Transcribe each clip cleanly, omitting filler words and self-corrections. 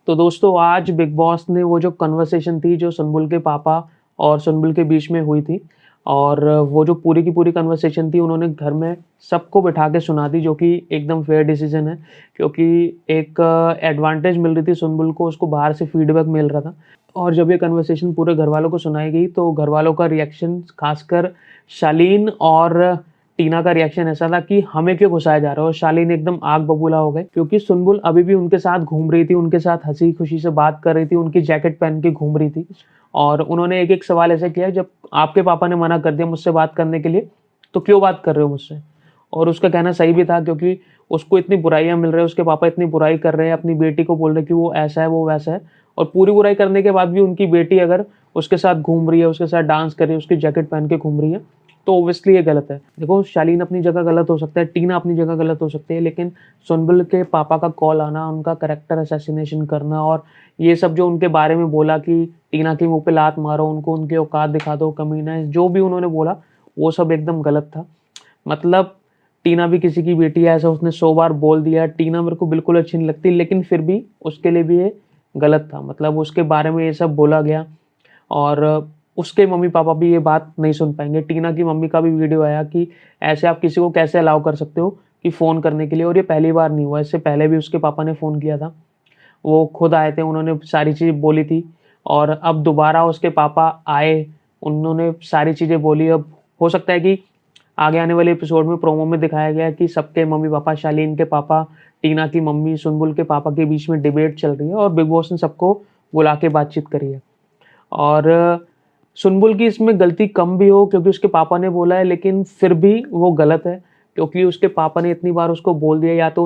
तो दोस्तों आज बिग बॉस ने वो जो कन्वर्सेशन थी जो सुनबुल के पापा और सुनबुल के बीच में हुई थी, और वो जो पूरी की पूरी कन्वर्सेशन थी उन्होंने घर में सबको बिठा के सुना दी, जो कि एकदम फेयर डिसीजन है। क्योंकि एक एडवांटेज मिल रही थी सुनबुल को, उसको बाहर से फीडबैक मिल रहा था। और जब ये कन्वर्सेशन पूरे घर वालों को सुनाई गई तो घर वालों का रिएक्शन, खासकर शालीन और टीना का रिएक्शन ऐसा था कि हमें क्यों घुसाया जा रहा है। और शालीन एकदम आग बबूला हो गए, क्योंकि सुनबुल अभी भी उनके साथ घूम रही थी, उनके साथ हंसी खुशी से बात कर रही थी, उनकी जैकेट पहन के घूम रही थी। और उन्होंने एक एक सवाल ऐसा किया, जब आपके पापा ने मना कर दिया मुझसे बात करने के लिए तो क्यों बात कर रहे हो मुझसे। और उसका कहना सही भी था, क्योंकि उसको इतनी बुराइयां मिल रही है, उसके पापा इतनी बुराई कर रहे हैं, अपनी बेटी को बोल रहे कि वो ऐसा है वो वैसा है। और पूरी बुराई करने के बाद भी उनकी बेटी अगर उसके साथ घूम रही है, उसके साथ डांस कर रही है, उसकी जैकेट पहन के घूम रही है, तो ओब्वियसली ये गलत है। देखो, शालीन अपनी जगह गलत हो सकता है, टीना अपनी जगह गलत हो सकती है, लेकिन सुनबुल के पापा का कॉल आना, उनका कैरेक्टर असैसिनेशन करना और ये सब जो उनके बारे में बोला कि टीना के मुंह पे लात मारो, उनको उनके औकात दिखा दो, कमीना है, जो भी उन्होंने बोला वो सब एकदम गलत था। मतलब टीना भी किसी की बेटी है, ऐसा उसने 100 बार बोल दिया। टीना मेरे को बिल्कुल अच्छी नहीं लगती, लेकिन फिर भी उसके लिए भी ये गलत था। मतलब उसके बारे में ये सब बोला गया, और उसके मम्मी पापा भी ये बात नहीं सुन पाएंगे। टीना की मम्मी का भी वीडियो आया कि ऐसे आप किसी को कैसे अलाउ कर सकते हो कि फ़ोन करने के लिए। और ये पहली बार नहीं हुआ, इससे पहले भी उसके पापा ने फ़ोन किया था, वो खुद आए थे, उन्होंने सारी चीज़ बोली थी। और अब दोबारा उसके पापा आए, उन्होंने सारी चीज़ें बोली। अब हो सकता है कि आगे आने वाले एपिसोड में प्रोमो में दिखाया गया कि सबके मम्मी पापा, शालीन के पापा, टीना की मम्मी, सुनबुल के पापा के बीच में डिबेट चल रही है और बिग बॉस ने सबको बुला के बातचीत करी है। और सुनबुल की इसमें गलती कम भी हो क्योंकि उसके पापा ने बोला है, लेकिन फिर भी वो गलत है, क्योंकि उसके पापा ने इतनी बार उसको बोल दिया। या तो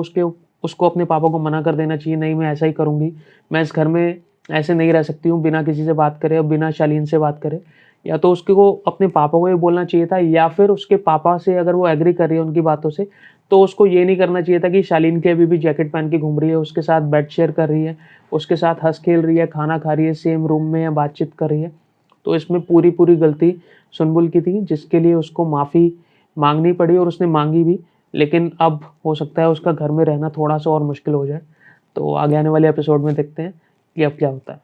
उसको अपने पापा को मना कर देना चाहिए, नहीं मैं ऐसा ही करूँगी, मैं इस घर में ऐसे नहीं रह सकती हूँ बिना किसी से बात करे और बिना शालीन से बात करे। या तो उसको अपने पापा को ये बोलना चाहिए था, या फिर उसके पापा से अगर वो एग्री कर रही है उनकी बातों से, तो उसको ये नहीं करना चाहिए था कि शालीन के अभी भी जैकेट पहन के घूम रही है, उसके साथ बेड शेयर कर रही है, उसके साथ हंस खेल रही है, खाना खा रही है सेम रूम में या बातचीत कर रही है। तो इसमें पूरी पूरी गलती सुनबुल की थी, जिसके लिए उसको माफ़ी मांगनी पड़ी और उसने मांगी भी। लेकिन अब हो सकता है उसका घर में रहना थोड़ा सा और मुश्किल हो जाए। तो आगे आने वाले एपिसोड में देखते हैं कि अब क्या होता है।